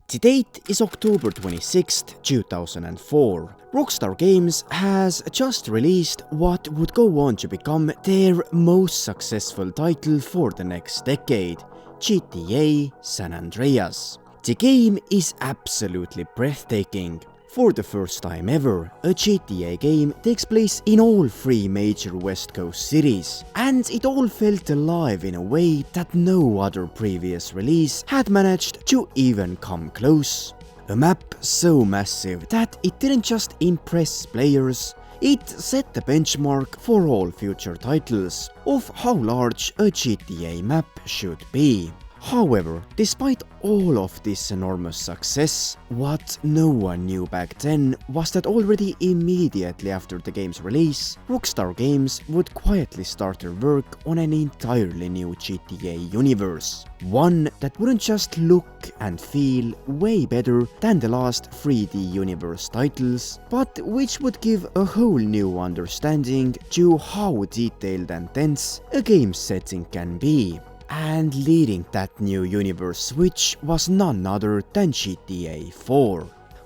The date is October 26th, 2004. Rockstar Games has just released what would go on to become their most successful title for the next decade, GTA San Andreas. The game is absolutely breathtaking. For the first time ever, a GTA game takes place in all three major West Coast cities, and it all felt alive in a way that no other previous release had managed to even come close. A map so massive that it didn't just impress players, it set the benchmark for all future titles of how large a GTA map should be. However, despite all of this enormous success, what no one knew back then was that already immediately after the game's release, Rockstar Games would quietly start their work on an entirely new GTA universe. One that wouldn't just look and feel way better than the last 3D universe titles, but which would give a whole new understanding to how detailed and dense a game setting can be. And leading that new universe switch was none other than GTA 4.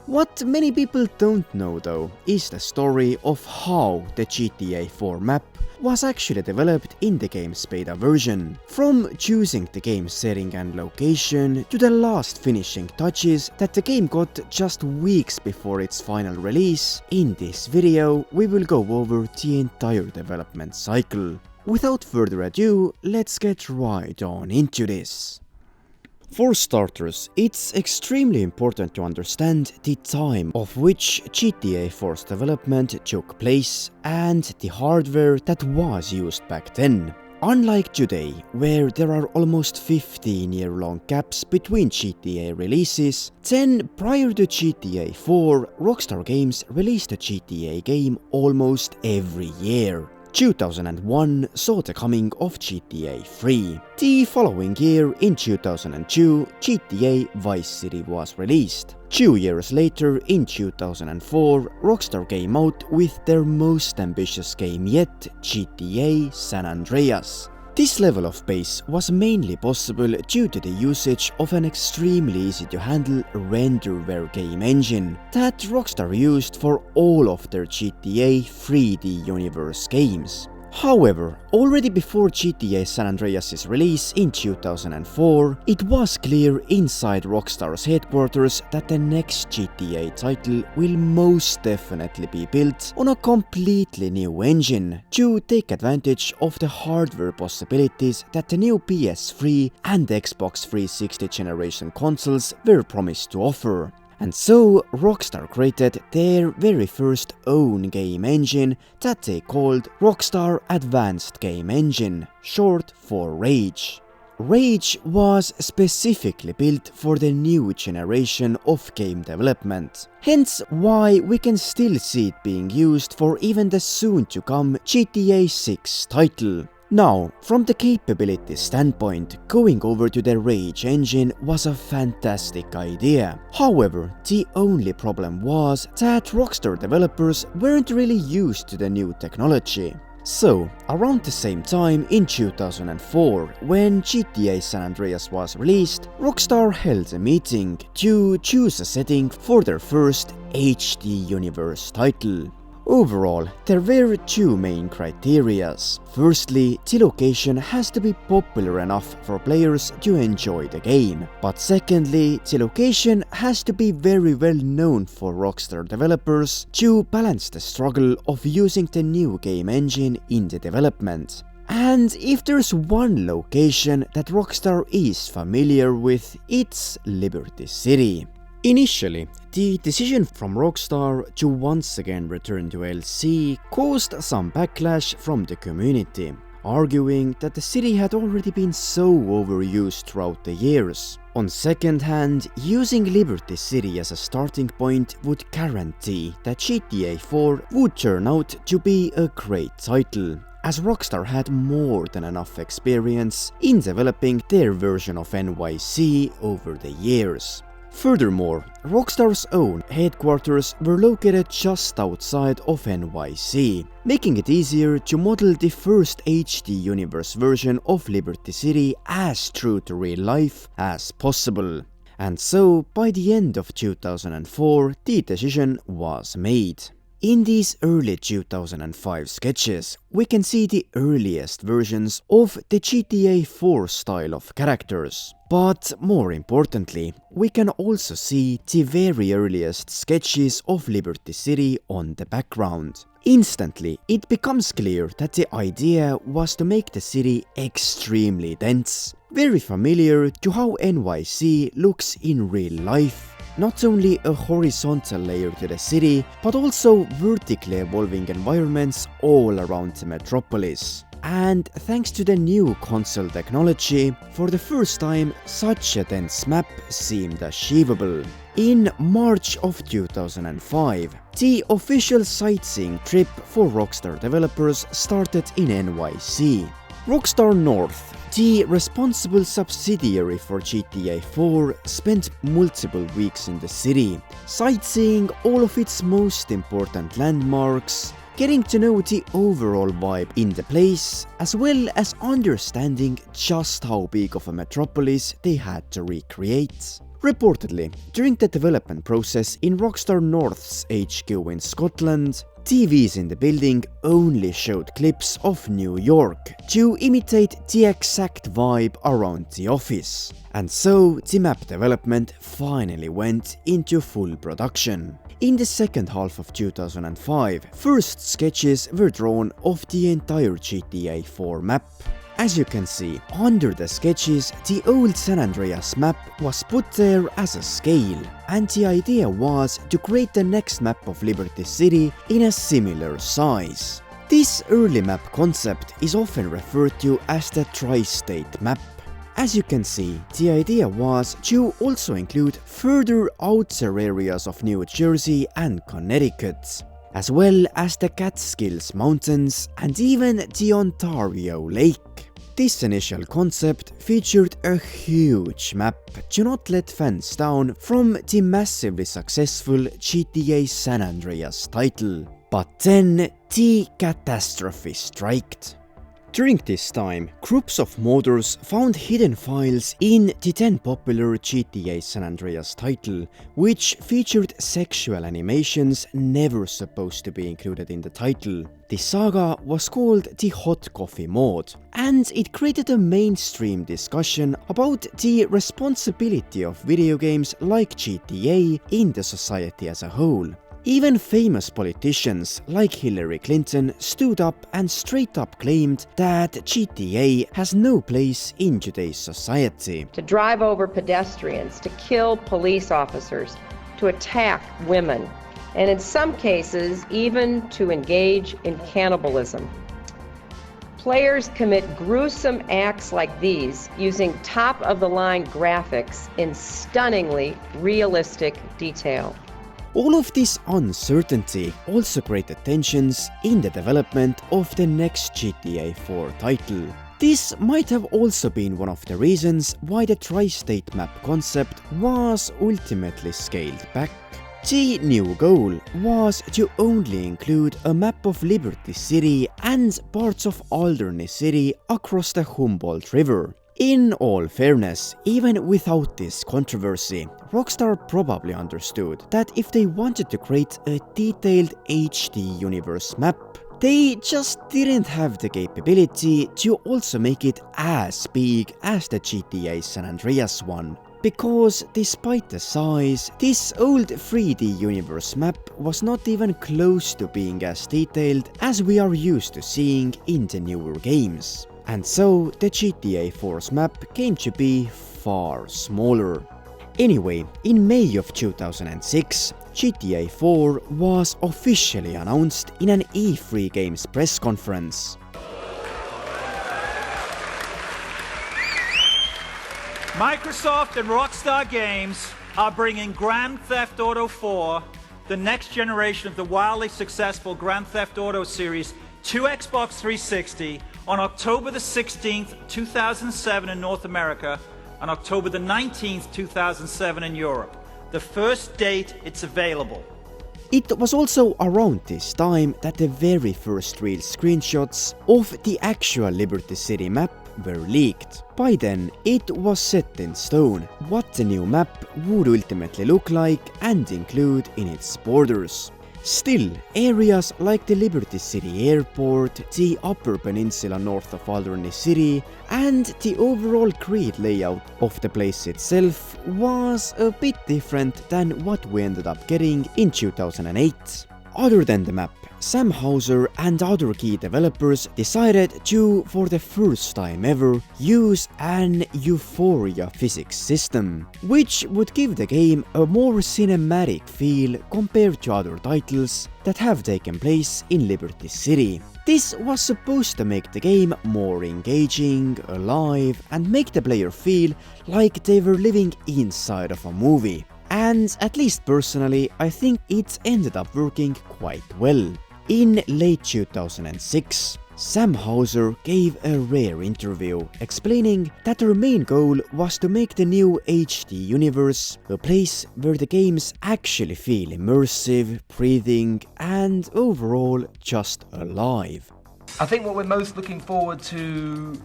What many people don't know though is the story of how the GTA 4 map was actually developed in the game's beta version. From choosing the game's setting and location to the last finishing touches that the game got just weeks before its final release, in this video we will go over the entire development cycle. Without further ado, let's get right on into this. For starters, it's extremely important to understand the time of which GTA 4's development took place and the hardware that was used back then. Unlike today, where there are almost 15-year-long gaps between GTA releases, then prior to GTA 4, Rockstar Games released a GTA game almost every year. 2001 saw the coming of GTA 3. The following year, in 2002, GTA Vice City was released. 2 years later, in 2004, Rockstar came out with their most ambitious game yet, GTA San Andreas. This level of pace was mainly possible due to the usage of an extremely easy to handle renderware game engine that Rockstar used for all of their GTA 3D universe games. However, already before GTA San Andreas' release in 2004, it was clear inside Rockstar's headquarters that the next GTA title will most definitely be built on a completely new engine to take advantage of the hardware possibilities that the new PS3 and Xbox 360 generation consoles were promised to offer. And so, Rockstar created their very first own game engine that they called Rockstar Advanced Game Engine, short for Rage. Rage was specifically built for the new generation of game development, hence why we can still see it being used for even the soon-to-come GTA 6 title. Now, from the capability standpoint, going over to the Rage engine was a fantastic idea. However, the only problem was that Rockstar developers weren't really used to the new technology. So, around the same time in 2004, when GTA San Andreas was released, Rockstar held a meeting to choose a setting for their first HD universe title. Overall, there were two main criteria. Firstly, the location has to be popular enough for players to enjoy the game. But secondly, the location has to be very well known for Rockstar developers to balance the struggle of using the new game engine in the development. And if there's one location that Rockstar is familiar with, it's Liberty City. Initially, the decision from Rockstar to once again return to LC caused some backlash from the community, arguing that the city had already been so overused throughout the years. On second hand, using Liberty City as a starting point would guarantee that GTA 4 would turn out to be a great title, as Rockstar had more than enough experience in developing their version of NYC over the years. Furthermore, Rockstar's own headquarters were located just outside of NYC, making it easier to model the first HD universe version of Liberty City as true to real life as possible. And so, by the end of 2004, the decision was made. In these early 2005 sketches, we can see the earliest versions of the GTA 4 style of characters. But more importantly, we can also see the very earliest sketches of Liberty City on the background. Instantly, it becomes clear that the idea was to make the city extremely dense, very familiar to how NYC looks in real life. Not only a horizontal layer to the city, but also vertically evolving environments all around the metropolis. And thanks to the new console technology, for the first time such a dense map seemed achievable. In March of 2005, the official sightseeing trip for Rockstar developers started in NYC. Rockstar North, the responsible subsidiary for GTA 4, spent multiple weeks in the city, sightseeing all of its most important landmarks, getting to know the overall vibe in the place, as well as understanding just how big of a metropolis they had to recreate. Reportedly, during the development process in Rockstar North's HQ in Scotland, TVs in the building only showed clips of New York to imitate the exact vibe around the office. And so the map development finally went into full production. In the second half of 2005, first sketches were drawn of the entire GTA 4 map. As you can see, under the sketches, the old San Andreas map was put there as a scale, and the idea was to create the next map of Liberty City in a similar size. This early map concept is often referred to as the tri-state map. As you can see, the idea was to also include further outer areas of New Jersey and Connecticut, as well as the Catskills Mountains and even the Ontario Lake. This initial concept featured a huge map to not let fans down from the massively successful GTA San Andreas title. But then the catastrophe struck. During this time, groups of modders found hidden files in the then popular GTA San Andreas title, which featured sexual animations never supposed to be included in the title. The saga was called the Hot Coffee mod, and it created a mainstream discussion about the responsibility of video games like GTA in the society as a whole. Even famous politicians like Hillary Clinton stood up and straight up claimed that GTA has no place in today's society. To drive over pedestrians, to kill police officers, to attack women, and in some cases even to engage in cannibalism. Players commit gruesome acts like these using top-of-the-line graphics in stunningly realistic detail. All of this uncertainty also created tensions in the development of the next GTA 4 title. This might have also been one of the reasons why the tri-state map concept was ultimately scaled back. The new goal was to only include a map of Liberty City and parts of Alderney City across the Humboldt River. In all fairness, even without this controversy, Rockstar probably understood that if they wanted to create a detailed HD universe map, they just didn't have the capability to also make it as big as the GTA San Andreas one. Because despite the size, this old 3D universe map was not even close to being as detailed as we are used to seeing in the newer games. And so the GTA 4's map came to be far smaller. Anyway, in May of 2006, GTA 4 was officially announced in an E3 Games press conference. Microsoft and Rockstar Games are bringing Grand Theft Auto 4, the next generation of the wildly successful Grand Theft Auto series, to Xbox 360 on October the 16th, 2007 in North America, and October the 19th, 2007 in Europe. The first date it's available. It was also around this time that the very first real screenshots of the actual Liberty City map were leaked. By then, it was set in stone what the new map would ultimately look like and include in its borders. Still, areas like the Liberty City Airport, the Upper Peninsula north of Alderney City, and the overall grid layout of the place itself was a bit different than what we ended up getting in 2008. Other than the map, Sam Houser and other key developers decided to, for the first time ever, use an euphoria physics system, which would give the game a more cinematic feel compared to other titles that have taken place in Liberty City. This was supposed to make the game more engaging, alive, and make the player feel like they were living inside of a movie. And at least personally, I think it ended up working quite well. In late 2006, Sam Houser gave a rare interview explaining that their main goal was to make the new HD universe a place where the games actually feel immersive, breathing, and overall just alive. I think what we're most looking forward to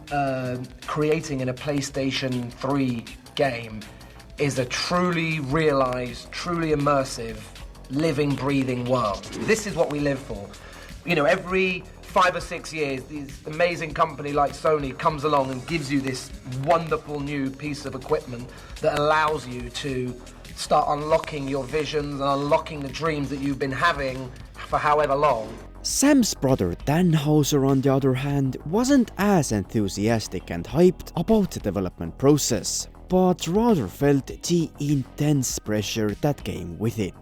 creating in a PlayStation 3 game is a truly realized, truly immersive, living, breathing world. This is what we live for. You know, every 5 or 6 years, this amazing company like Sony comes along and gives you this wonderful new piece of equipment that allows you to start unlocking your visions and unlocking the dreams that you've been having for however long. Sam's brother Dan Houser, on the other hand, wasn't as enthusiastic and hyped about the development process, but rather felt the intense pressure that came with it.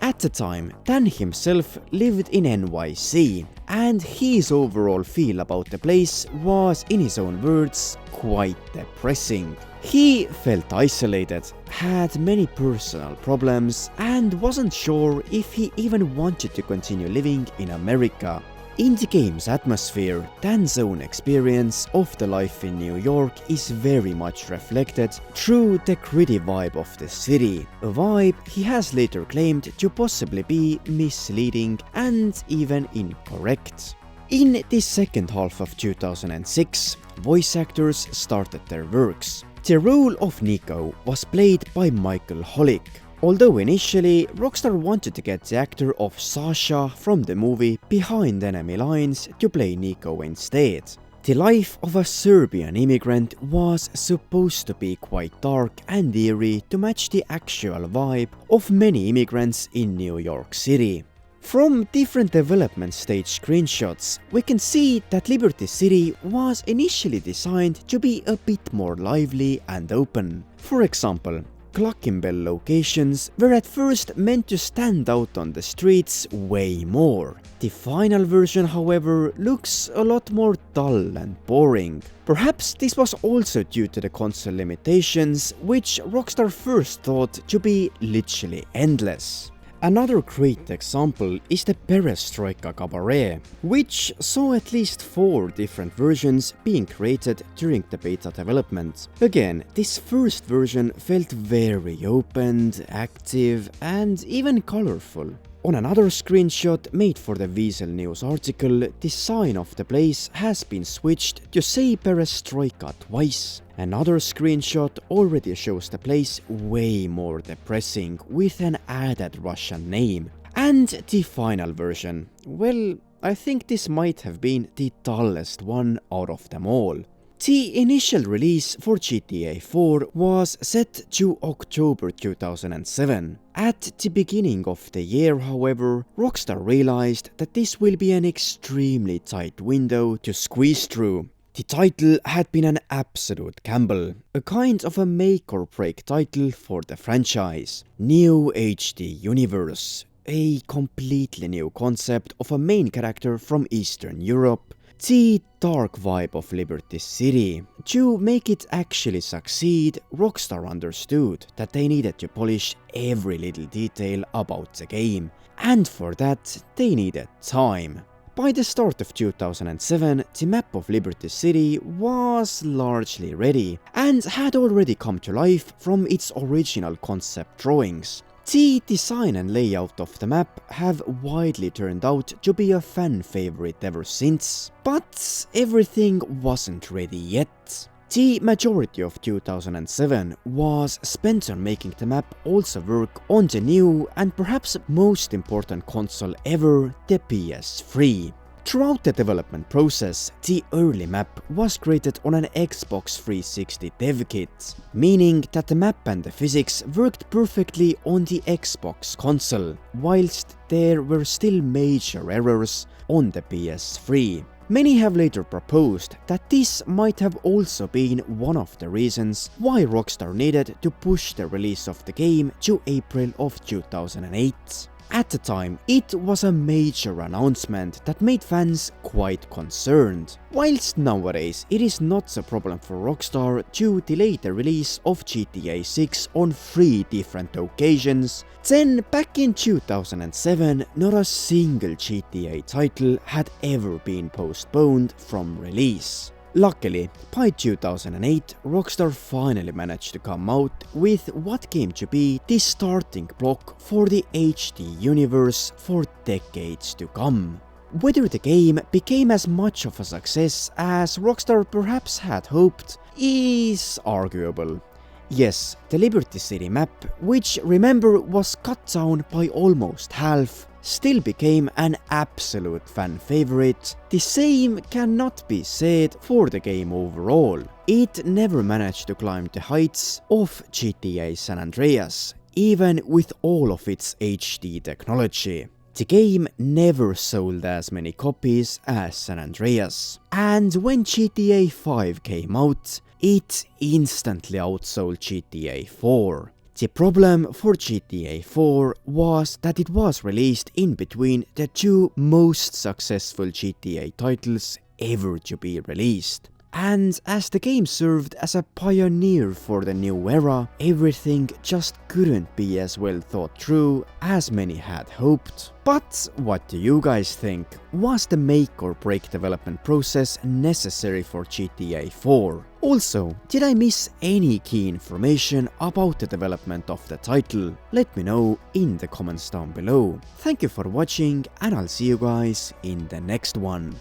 At the time, Dan himself lived in NYC, and his overall feel about the place was, in his own words, quite depressing. He felt isolated, had many personal problems, and wasn't sure if he even wanted to continue living in America. In the game's atmosphere, Dan's own experience of the life in New York is very much reflected through the gritty vibe of the city, a vibe he has later claimed to possibly be misleading and even incorrect. In the second half of 2006, voice actors started their works. The role of Nico was played by Michael Holick, although initially Rockstar wanted to get the actor of Sasha from the movie behind enemy lines to play Nico instead. The life of a Serbian immigrant was supposed to be quite dark and eerie to match the actual vibe of many immigrants in New York City. From different development stage screenshots, we can see that Liberty City was initially designed to be a bit more lively and open. For example, Clockenbell locations were at first meant to stand out on the streets way more. The final version, however, looks a lot more dull and boring. Perhaps this was also due to the console limitations, which Rockstar first thought to be literally endless. Another great example is the Perestroika Cabaret, which saw at least 4 different versions being created during the beta development. Again, this first version felt very open, active, and even colorful. On another screenshot made for the Weasel News article, the sign of the place has been switched to say Perestroika twice. Another screenshot already shows the place way more depressing with an added Russian name. And the final version, well, I think this might have been the dullest one out of them all. The initial release for GTA 4 was set to October 2007. At the beginning of the year, however, Rockstar realized that this will be an extremely tight window to squeeze through. The title had been an absolute gamble, a kind of a make or break title for the franchise. New HD Universe, a completely new concept of a main character from Eastern Europe, the dark vibe of Liberty City. To make it actually succeed, Rockstar understood that they needed to polish every little detail about the game, and for that they needed time. By the start of 2007, the map of Liberty City was largely ready and had already come to life from its original concept drawings. The design and layout of the map have widely turned out to be a fan favorite ever since, but everything wasn't ready yet. The majority of 2007 was spent on making the map also work on the new and perhaps most important console ever, the PS3. Throughout the development process, the early map was created on an Xbox 360 dev kit, meaning that the map and the physics worked perfectly on the Xbox console, whilst there were still major errors on the PS3. Many have later proposed that this might have also been one of the reasons why Rockstar needed to push the release of the game to April of 2008. At the time, it was a major announcement that made fans quite concerned, whilst nowadays it is not a problem for Rockstar to delay the release of GTA 6 on 3 different occasions, then back in 2007 not a single GTA title had ever been postponed from release. Luckily, by 2008, Rockstar finally managed to come out with what came to be the starting block for the HD universe for decades to come. Whether the game became as much of a success as Rockstar perhaps had hoped is arguable. Yes, the Liberty City map, which remember was cut down by almost half, still became an absolute fan favorite. The same cannot be said for the game overall. It never managed to climb the heights of GTA San Andreas, even with all of its HD technology. The game never sold as many copies as San Andreas, and when GTA 5 came out, it instantly outsold GTA 4. The problem for GTA 4 was that it was released in between the two most successful GTA titles ever to be released. And as the game served as a pioneer for the new era, everything just couldn't be as well thought through as many had hoped. But what do you guys think? Was the make or break development process necessary for GTA 4? Also, did I miss any key information about the development of the title? Let me know in the comments down below. Thank you for watching, and I'll see you guys in the next one.